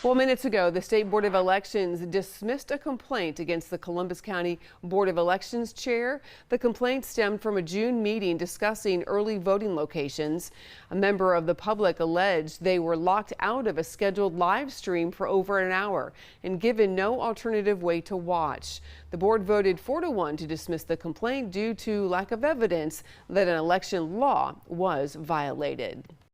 Well, minutes ago, the State Board of Elections dismissed a complaint against the Columbus County Board of Elections chair. The complaint stemmed from a June meeting discussing early voting locations. A member of the public alleged they were locked out of a scheduled live stream for over an hour and given no alternative way to watch. The board voted 4-1 to dismiss the complaint due to lack of evidence that an election law was violated.